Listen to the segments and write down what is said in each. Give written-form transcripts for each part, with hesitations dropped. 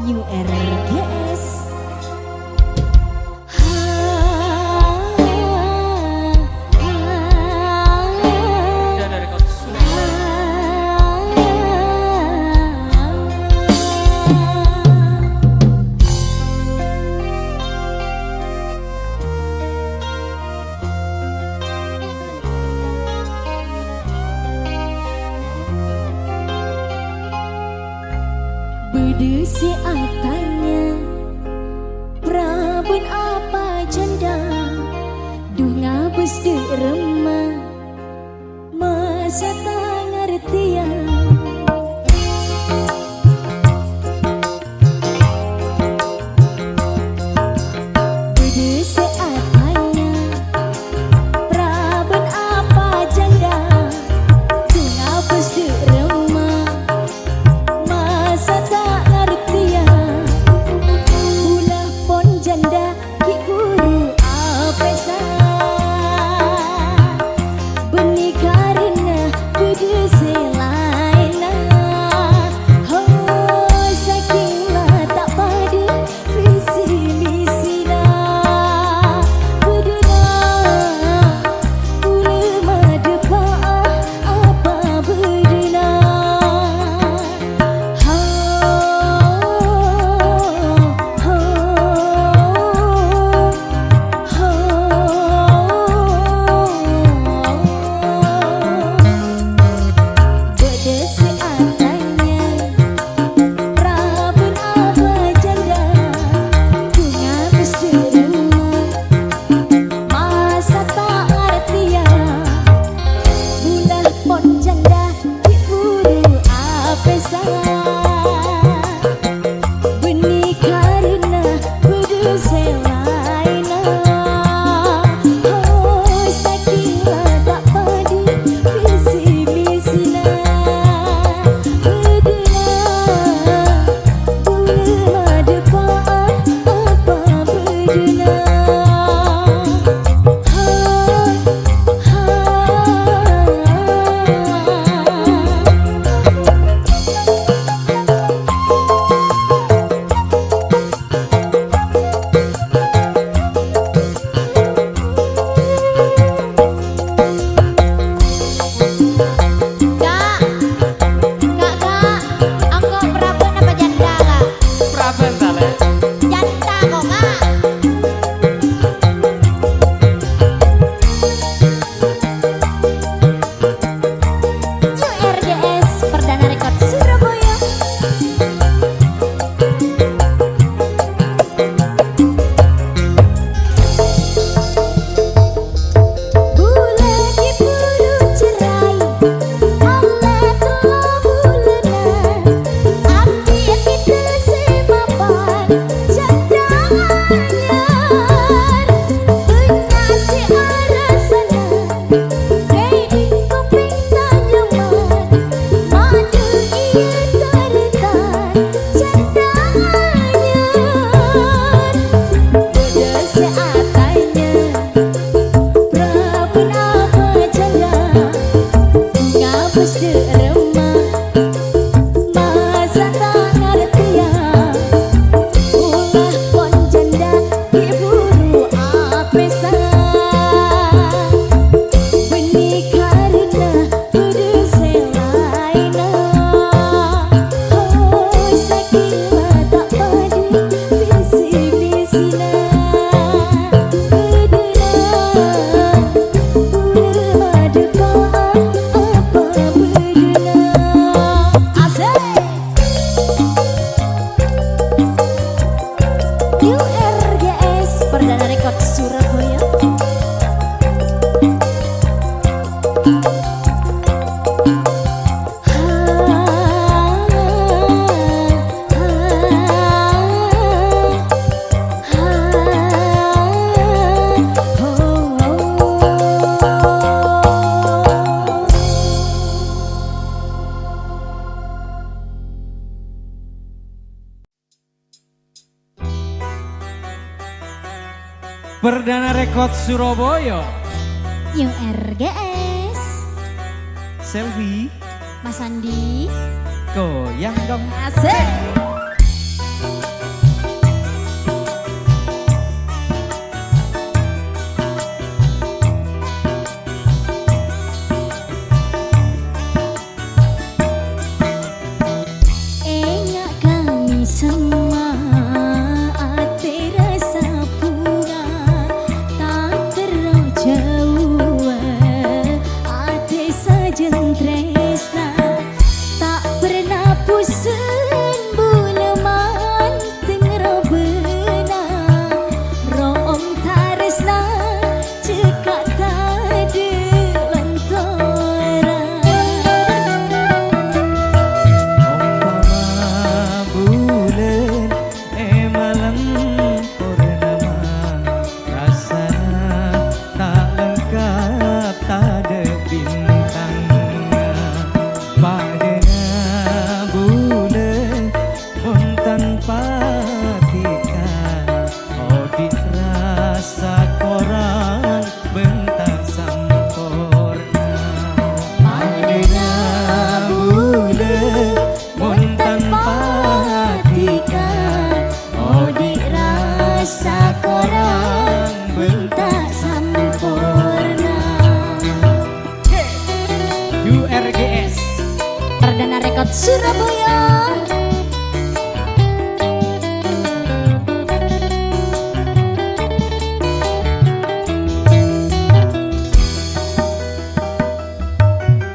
New RGS. Bedesi atanya Prabun apa janda Dunga bus de remah Masa tak ngertian Bedesi atanya Prabun apa janda Dunga bus de remah Masa tak Perdana Rekod Surabaya. New RGS. Selfie. Mas Andi. Goyang dong. Asik. Surabaya.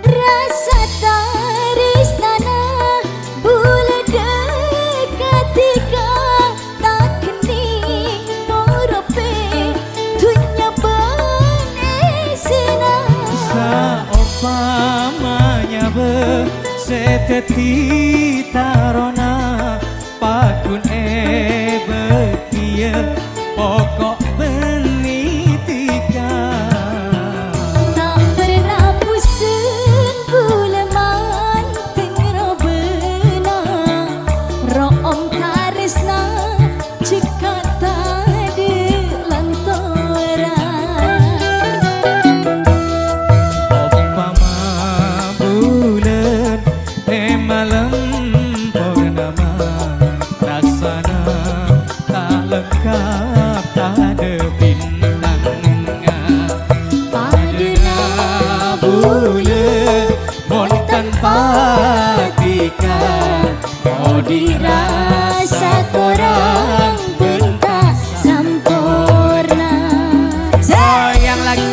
Rasa taris tanah bula dekat tiga tak kening morope dunia benesina. Saumpamanya seteti tarona pakun bekia pokok benitika Tak pernah pusing buleman tengro bena room tarisna jika tadi lantaran. Umpama bulan malam purnama rasana tak lengkap tak ada bintangnya padana bulan mon tanpa tika oh dirasa korang bentak Sempurna. sayang lagi.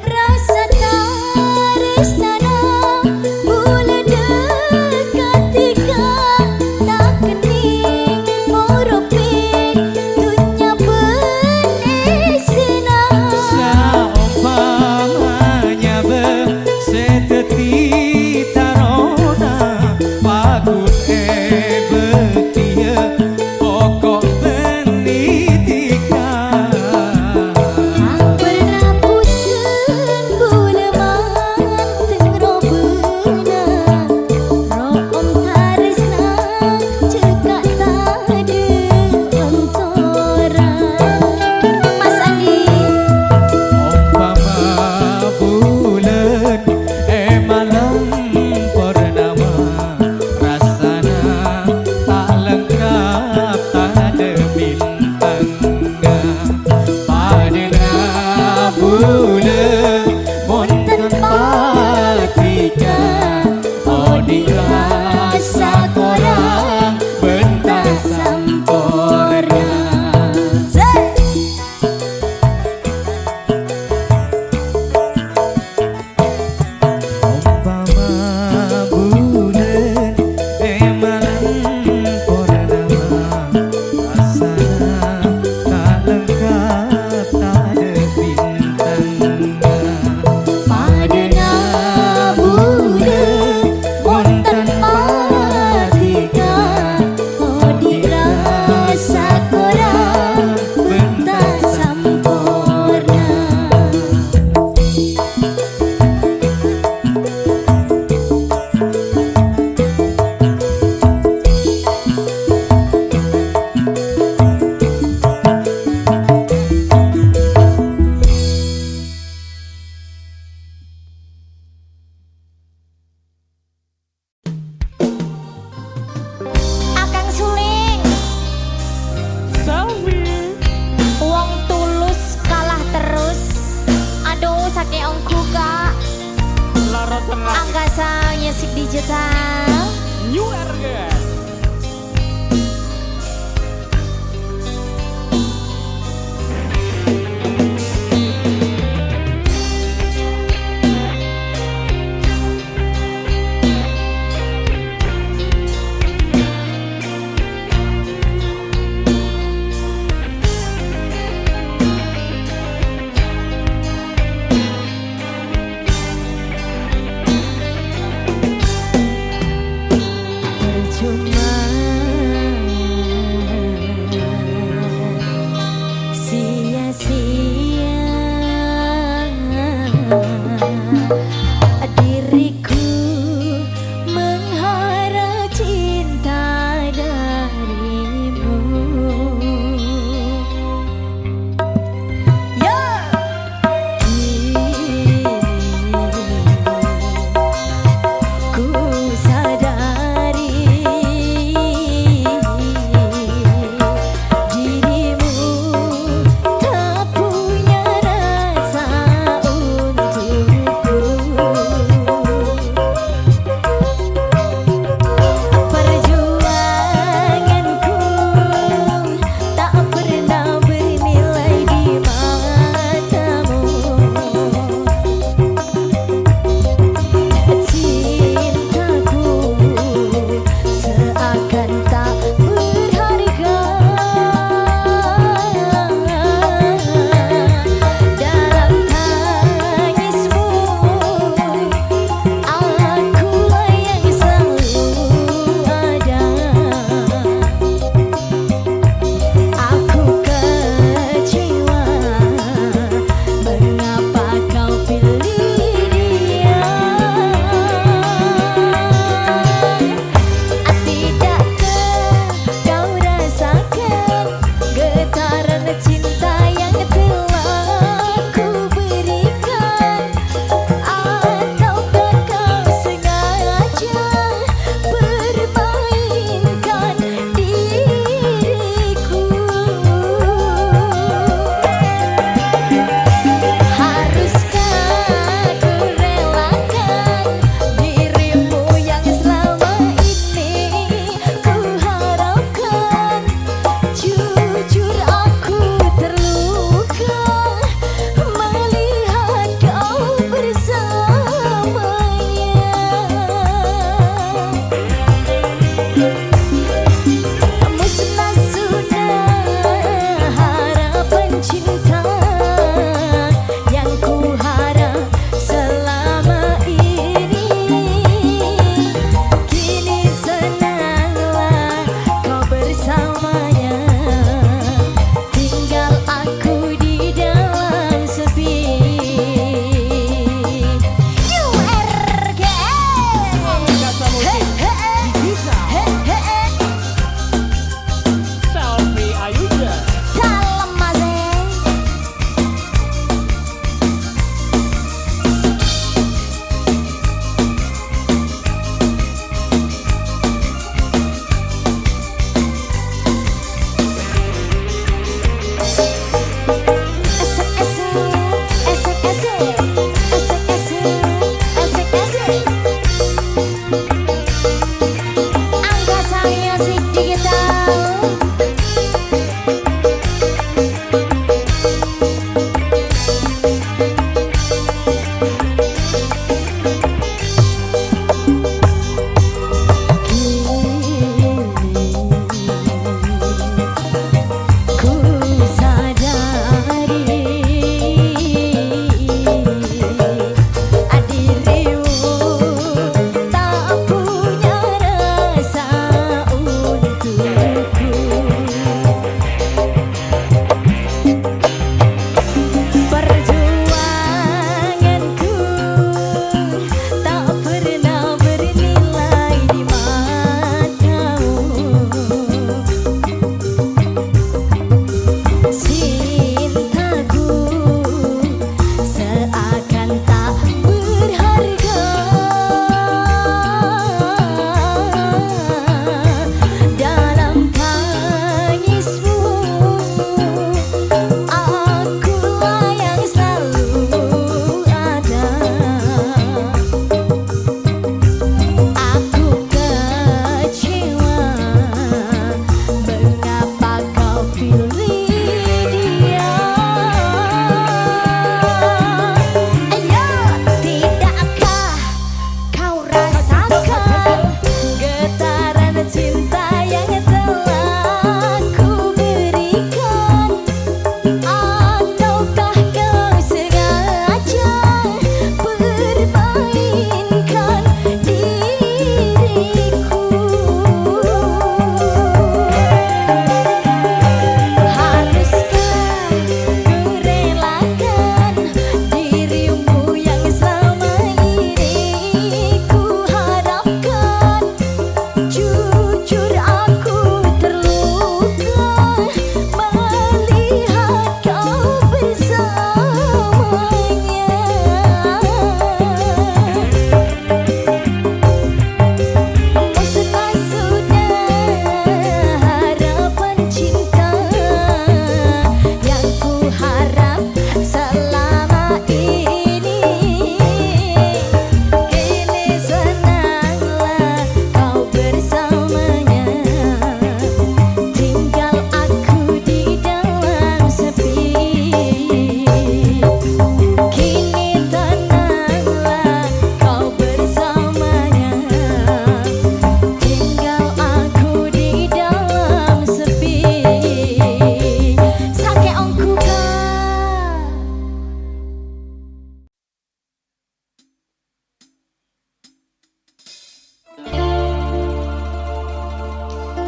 Rasa taris tanah bula dekat tiga tak kening moropin dunia benesina. Saumpamanya seteti tarona pakun bekia pokok benitika Tak pernah pusing buleman tengro bena room tarisna cekak tadi lantaran. Mas Andi. umpama bulan malam purnama rasana tak lengkap tak ada bintangnya padana bulan mon tanpa tika oh dirasa korang bentak sempurna. Umpama bulan malam purnama rasana tak lengkap tak ada bintangnya Padana bulan mon tanpa tiga oh dirasa korang bentak sempurna. Akang suling wong tulus kalah terus. Aduh sakit ongku kak Loro tengah angkasa nyesik digital. New Erga sadar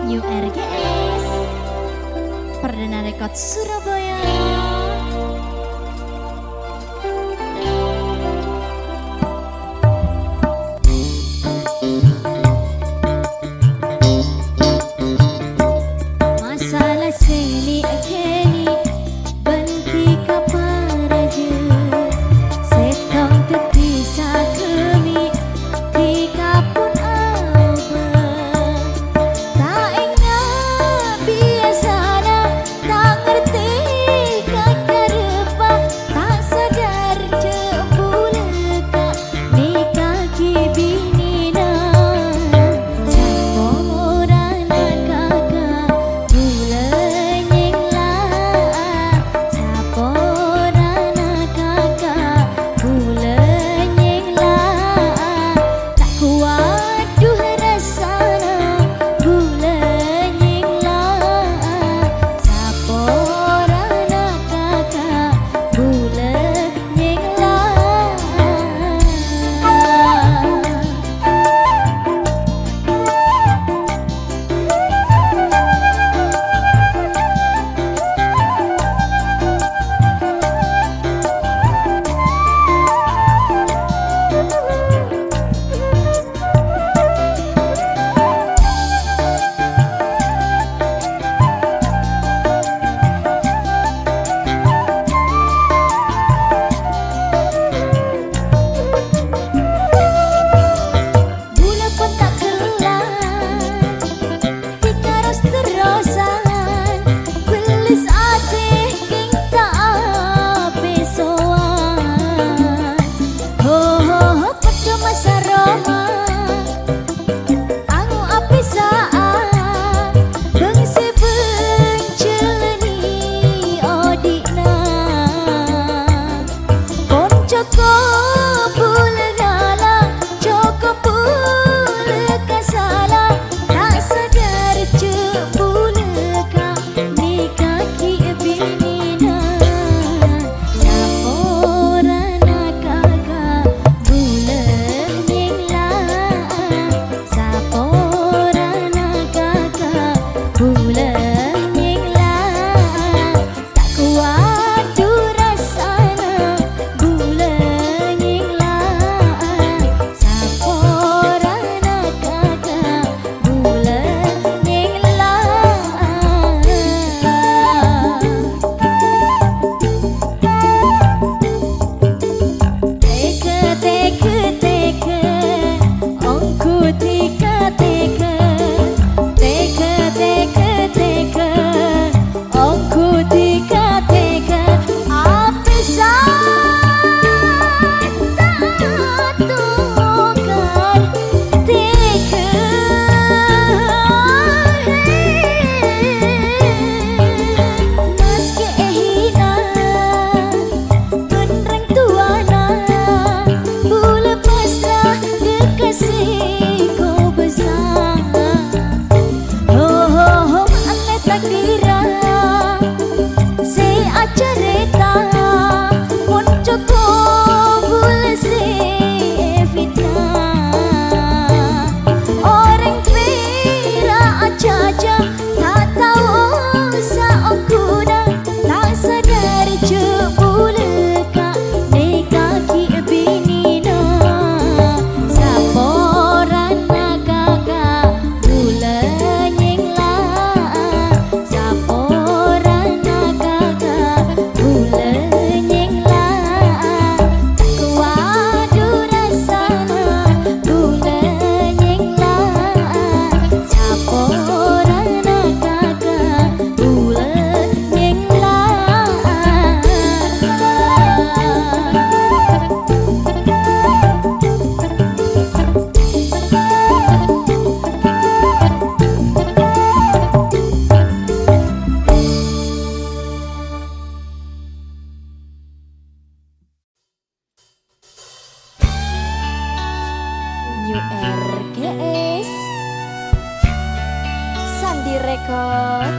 New RGS Perdana Rekod Surabaya. Masalah seni kini benti kaparaja setong tetisa kemi tika pun alba tak ingat biasana tak ngerti kakak rupa tak sadar jebuleka ni kaki binina camporana kakak bulenyeng lah camporana kakak bulenyeng lah tak kuat duh rasana bulenyeng lah camporana kakak bulenyeng lah. Bulan pun tak kelar tika ros terosan gelis ati king tak ape soan ho ho ho padha masa roma angu ape saat bengsi benceleni odina Koncoku bulgala, coko bulga salah, tak sadar jebuleka ni kaki binina. Camporana kakak bulenyeng lah, camporana kakak bulenyeng lah, tak kuat du rasana bulenyeng lah, camporana kakak bulenyeng lah. Teka ongku tika teka ongku tika teka api tak tukar teka meski hina Tunreng tuana bula pasrah kekasihku besar ho ho ho ane takdira se acareta koncoku bula se fitnah orang kira aja tak tahu saokuna tak sadar jebuleka ni kaki binina camporana kakak bulenyeng lah camporana kakak bulenyeng lah tak kuat du rasana bulenyeng lah camporana kakak bulenyeng lah. New RGS Sandi Record.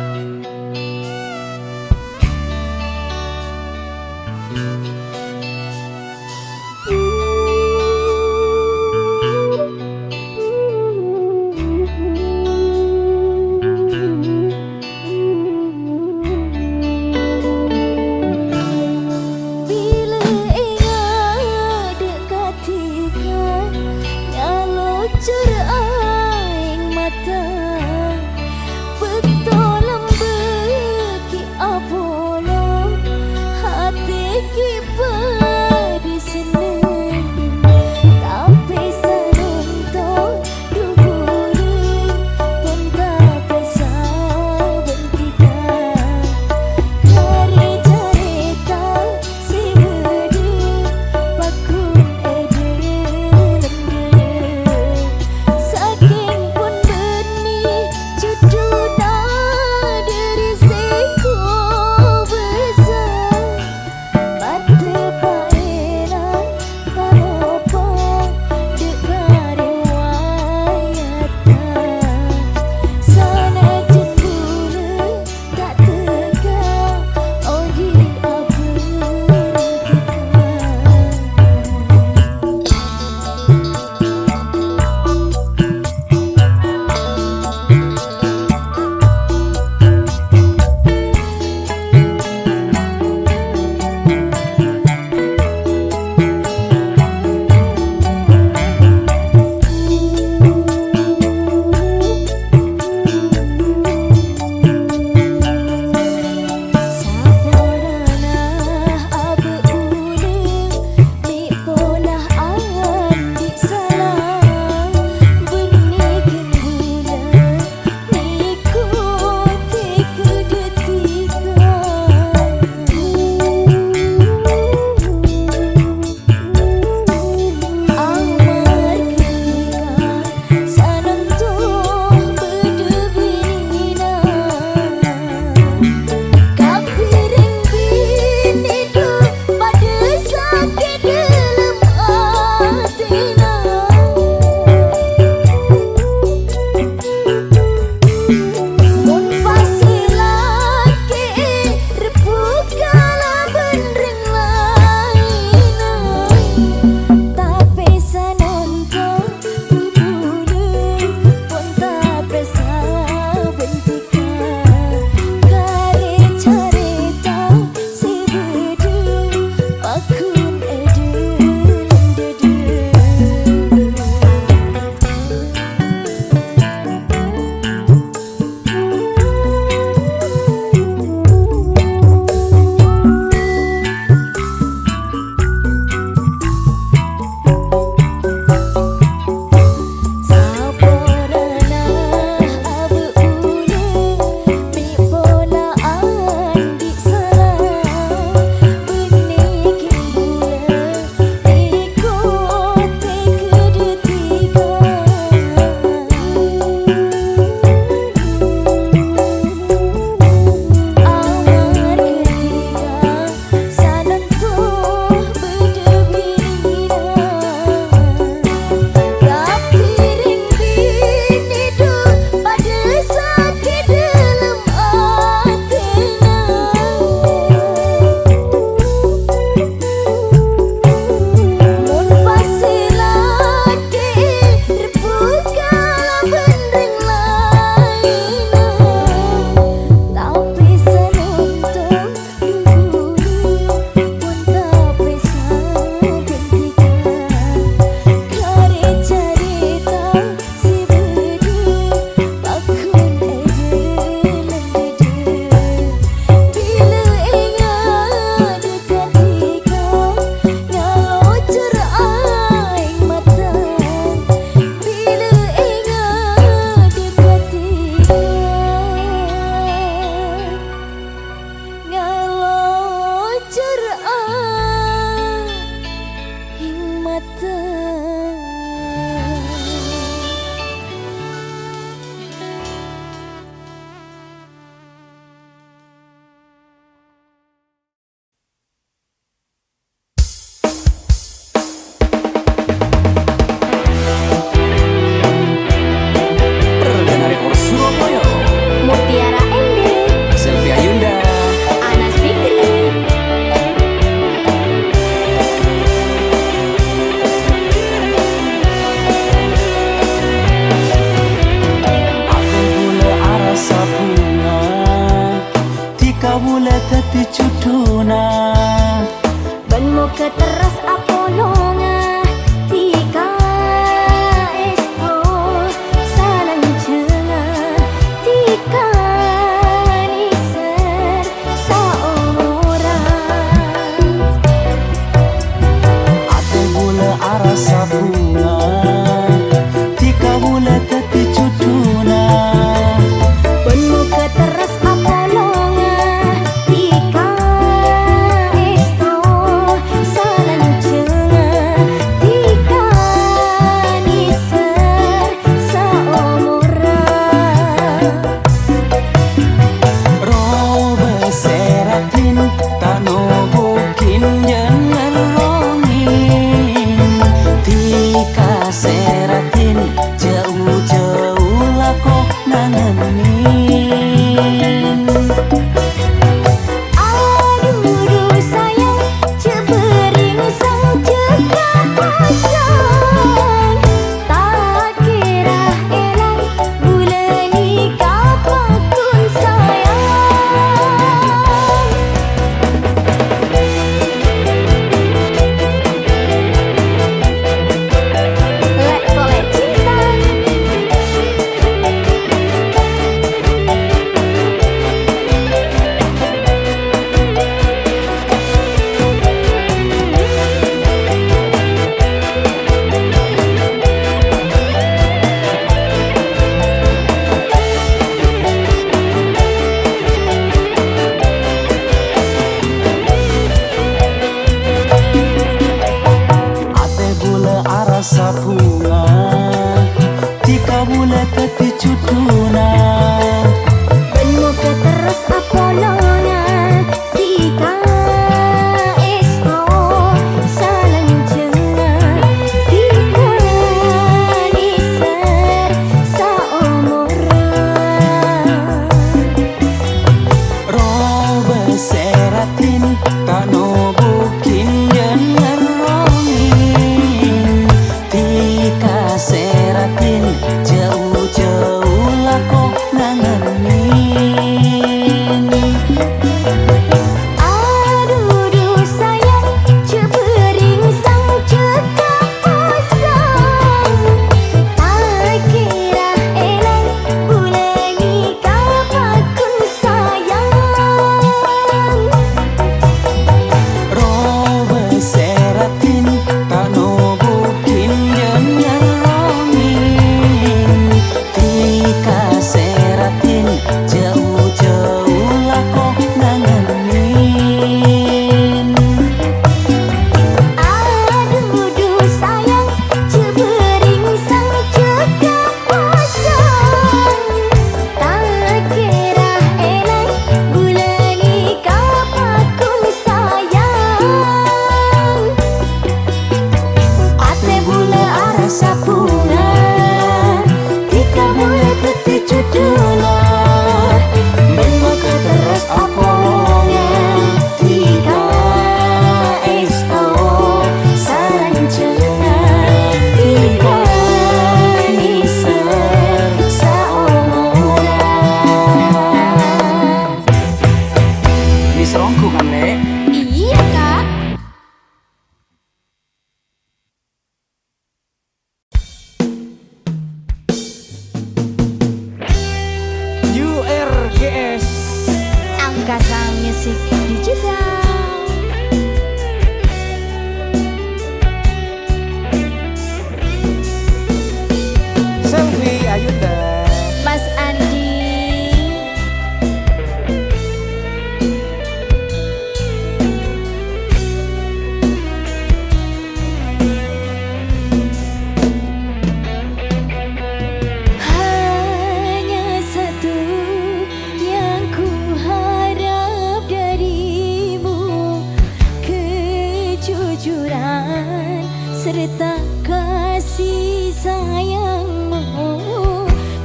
kejujuran serta kasih sayangmu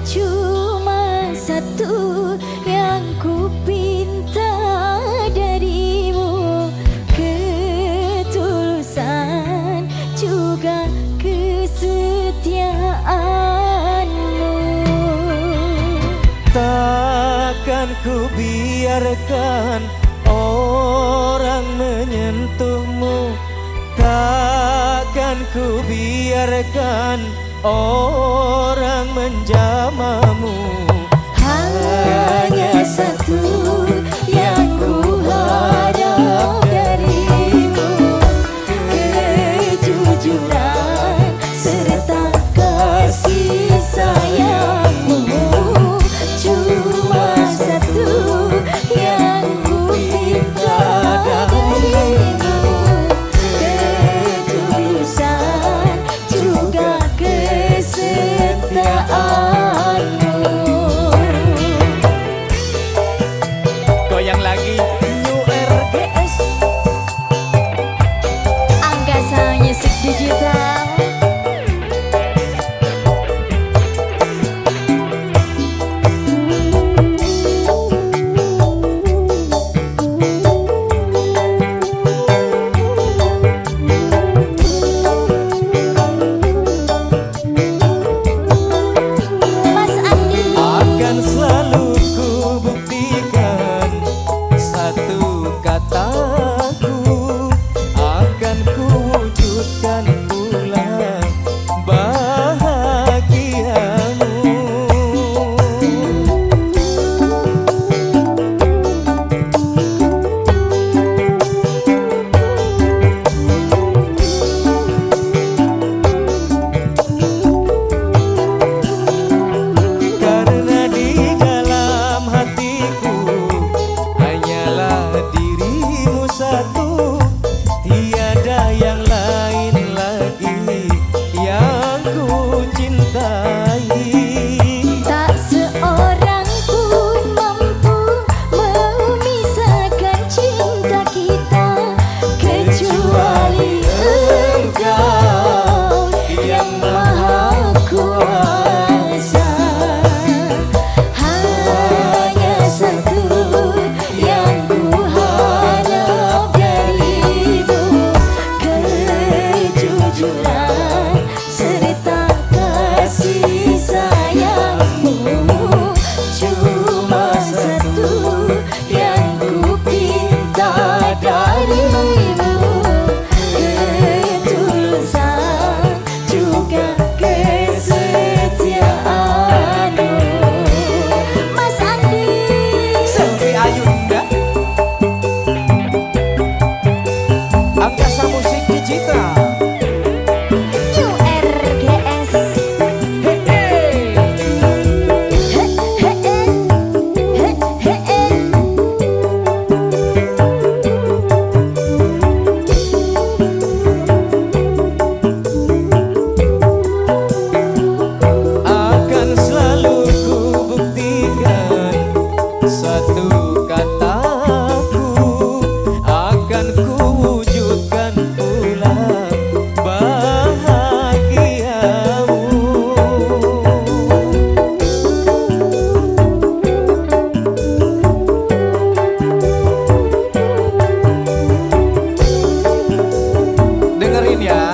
cuma satu yang ku pinta darimu, ketulusan juga kesetiaanmu. Takkan ku biarkan orang menyentuhmu, takkan ku biarkan orang menjamamu. Hanya satu yang ku harap darimu, kejujuran serta kasih sayangmu cuma satu yang ku minta darimu, ketulusan juga kesetiaanmu. Goyang lagi New RGS. Angkasa Music Digital. Mas Andi. Akan selalu ku buktikan satu kataku, akan ku wujudkan pula bahagiamu. Karena di dalam hatiku hanyalah dirimu satu, tiada yang lain lagi yang ku cintai. Tak seorang pun mampu memisahkan cinta kita kecuali Engkau yang Maha Kuasa. Hanya satu yang ku harap darimu, kejujuran serta kasih sayangmu cuma satu yang ku pinta darimu, ketulusan juga kesetiaanmu. Mas Andi. Selvi Ayunda, Angkasa Musik Digital. New RGS. Hey, hey. He, he, he, he, he. Akan selalu ku buktikan satu kataku, akan ku wujudkan pula bahagiamu. Dengerin ya.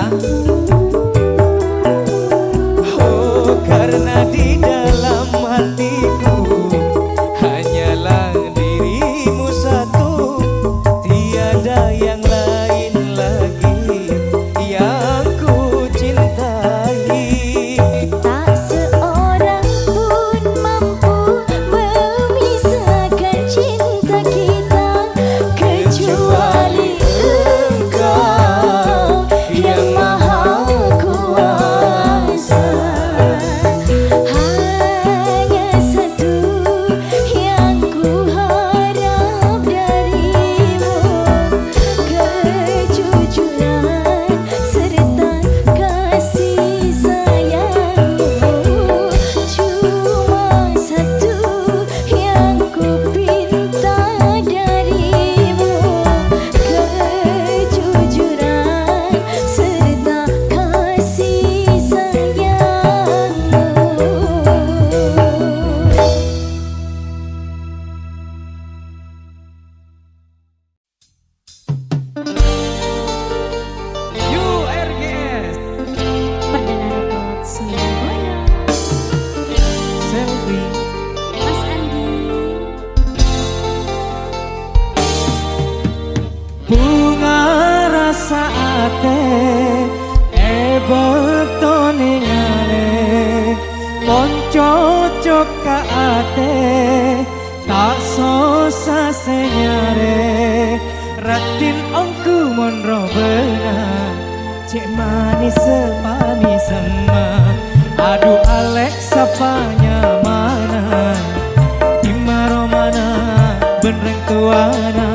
Oh, karena di dalam hatiku hanyalah dirimu satu, tiada yang lain lagi yang ku cintai. Tak seorang pun mampu memisahkan cinta kita kecuali Engkau yang Maha ate betone ngale ponco ka ate tak sosa senyare ratin ongku monro benar cek manis manis sama aduh Alex sapanya mana dimaro mana benereng tuana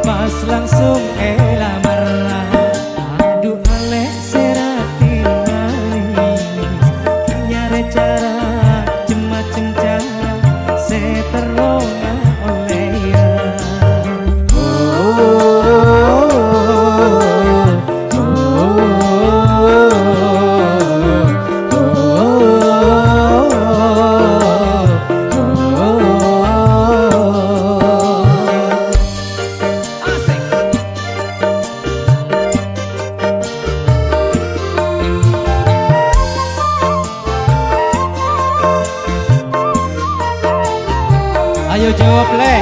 pas langsung lamar aduh Alex seratin manis nyare cara macem cara seterona oleh ya ayo jawab le.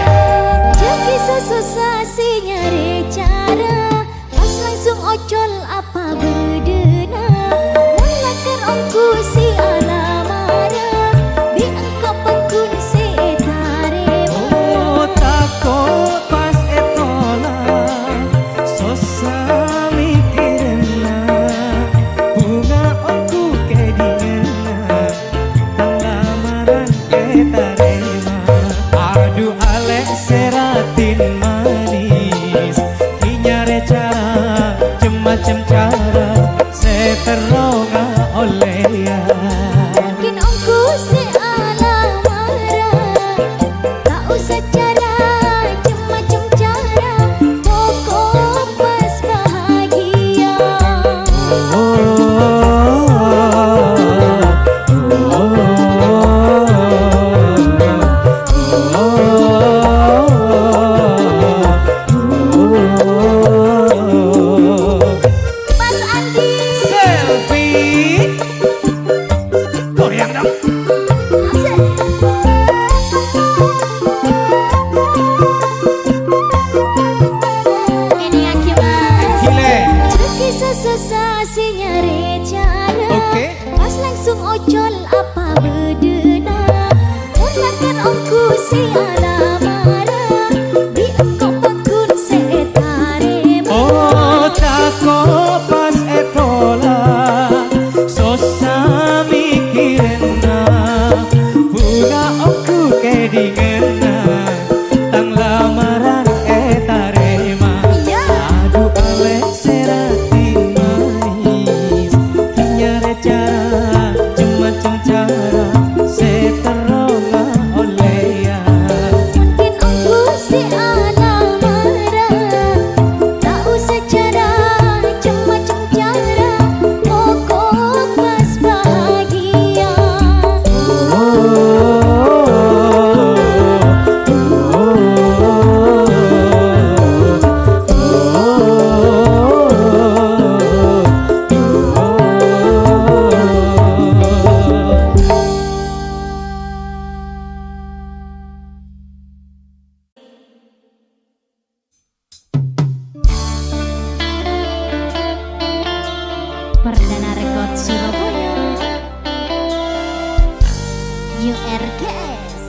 Jadi susah sih nyari cara pas langsung ocol apa berdena mulakar ongku si alamara di engkau pangkun si tarema Oh takut pas etola susah mikirna bunga aku kedingena lamaran ketarema aduh Alex seratin manis nyare cara macem cara seteronga oleh ya mungkin ongku si alamara tak usah cara macam cara pokok pas bahagia Mas Andi selfie goyang dong asik. Ini aki mas gile kisah susah si nyari cara Oke. pas langsung ocol apa berdena mulakan ongku si alamara di engkau pangkun setarema oh takut pas etola susah mikirna bunga aku kedingena tang lamaran tarema iya aduh Alex seratin manis nyare cara macam cara seteronga oleh ya mungkin ongku si alamara tak usah cara macam cara pokok pas bahagia Perdana Rekod Surabaya URGS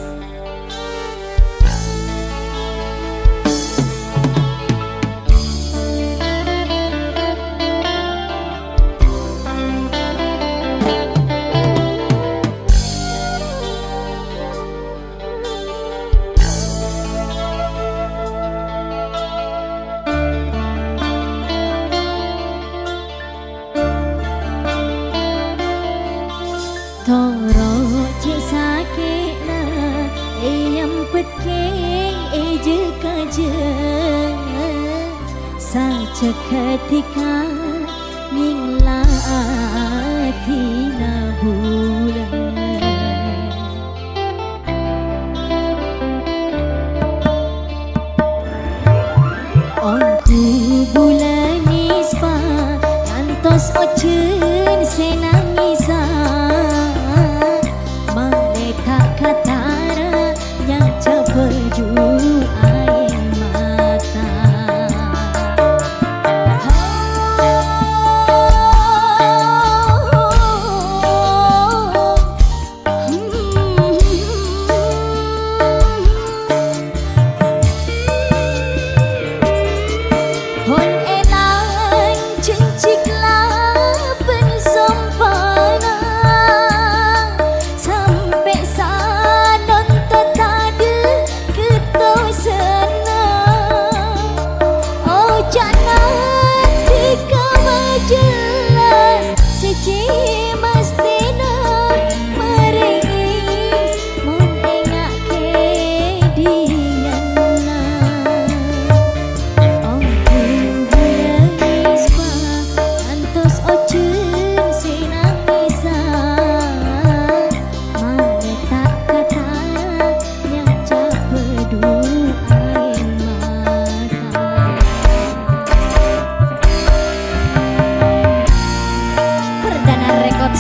Toro cik sakit na yang petking eje kaje saja ketika ningla tina bulan onku bulan nispa ngantos ocen senangisa maleka katara yang cepeju air mata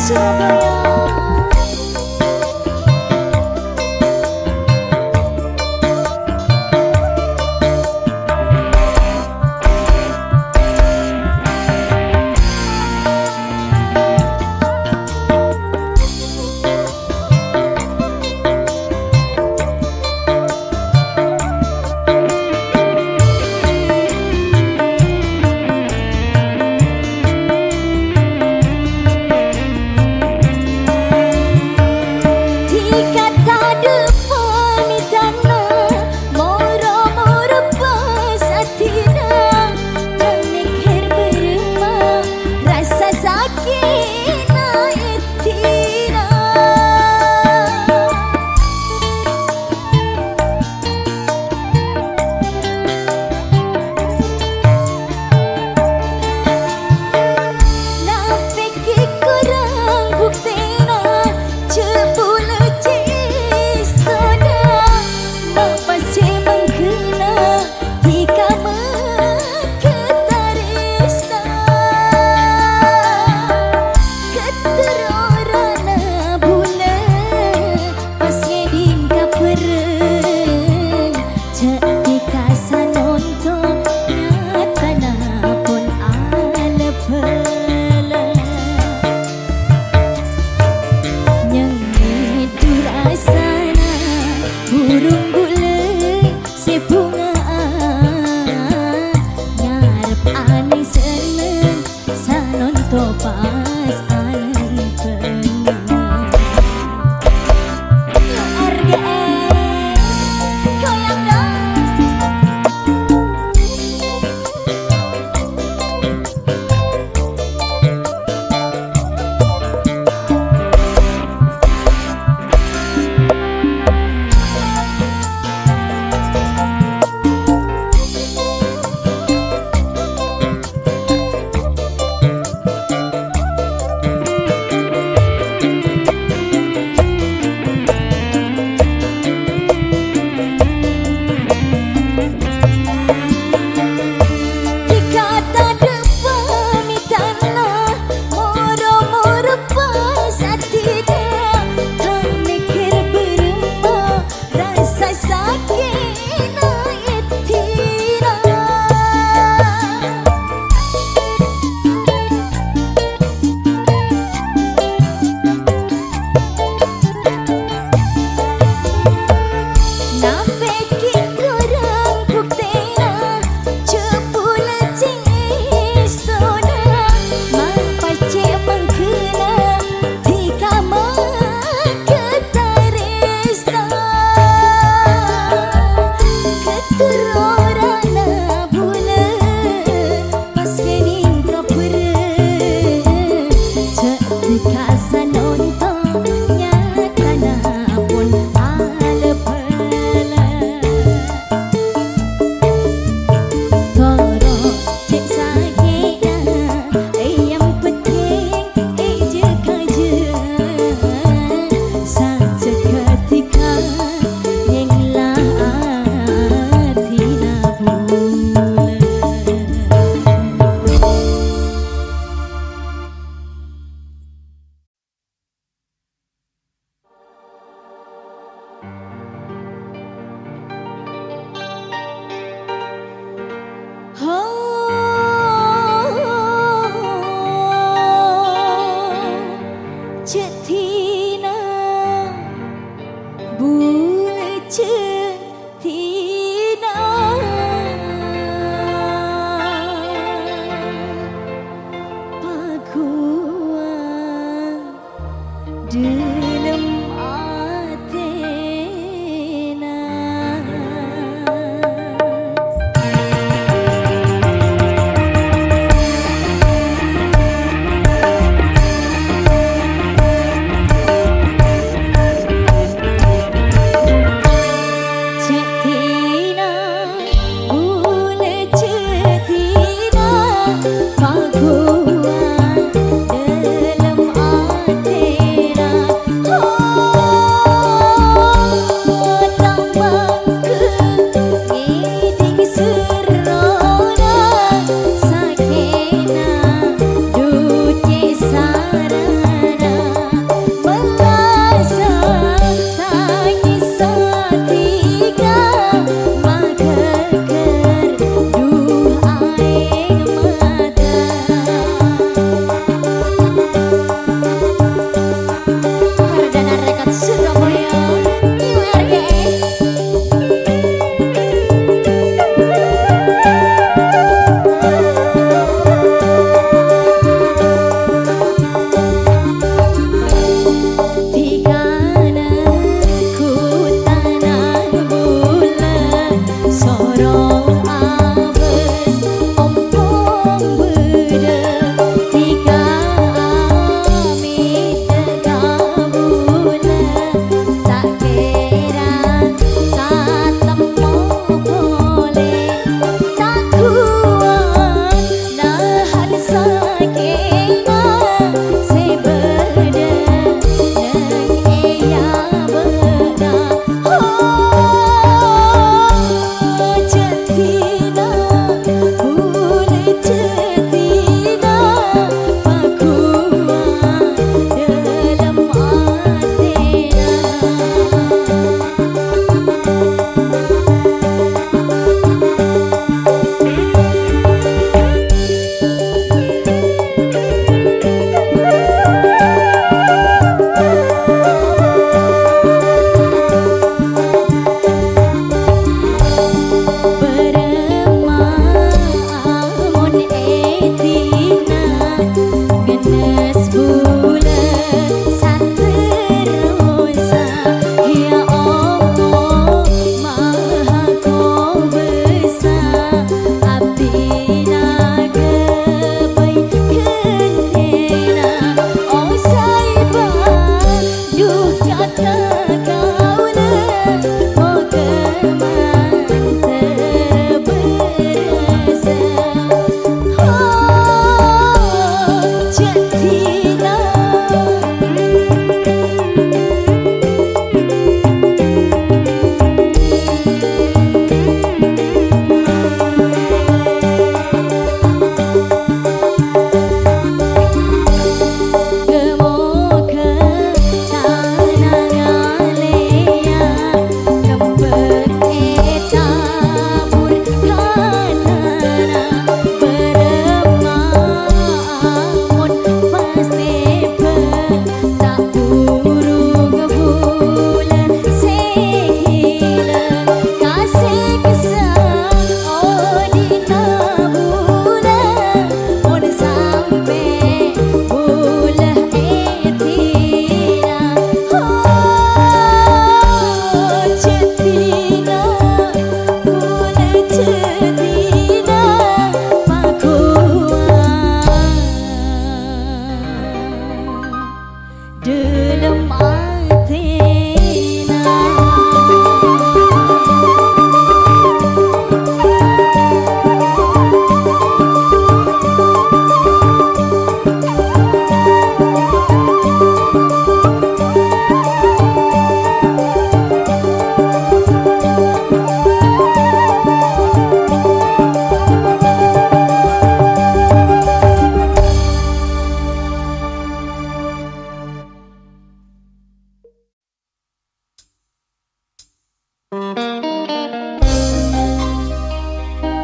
Surabaya.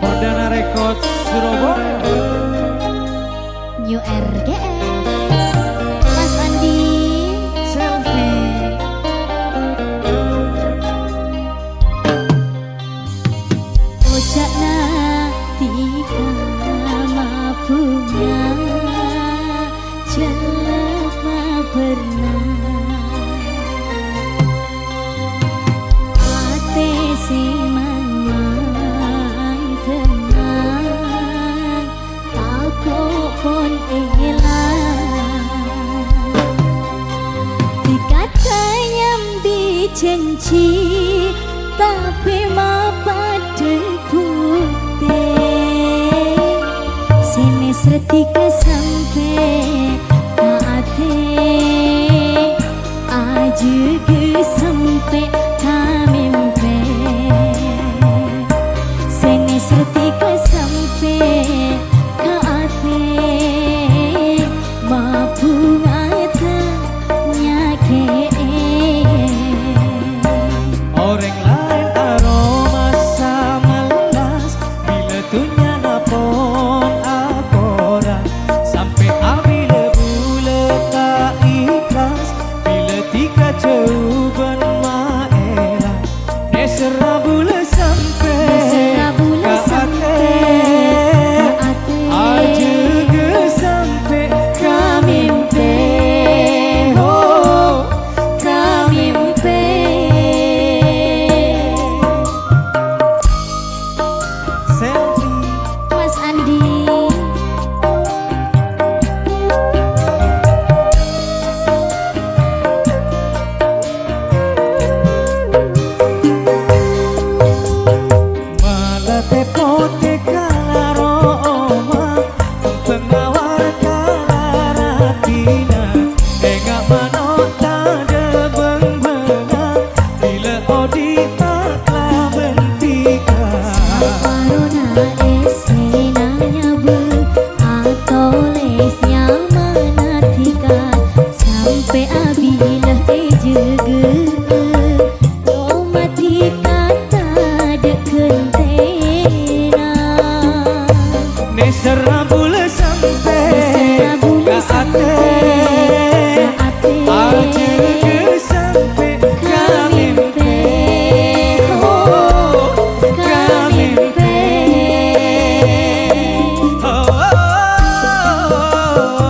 Perdana Record Surabaya. New RGS Mas Andi Selfie. Ucapna tika mapunya jelema pernah ate semang tenang tako pon elang dikata nyambi janji tapi mapaden putih sini setika sampai ate aja ke sampai kamimpe sini setika sampai ate mampu ngatanya ke Orang lain aroma samalas bila tunya napon akora sampai abila bula tak ikhlas bila tiga jawaban maela nesera bula sampai aja ke sampai kamimpe oh kamimpe selfie Mas Andi malah tepote kalaroma pengawar kalaratina enggak manota de beng-benga bila odi taklah bentika Corona esenanya be atau lesnya manatika sampai abilah ejege domatika tak ada kentena nesera bula sampai ka ate aja ke sampai kamimpe oh kamimpe oh, oh, oh, oh.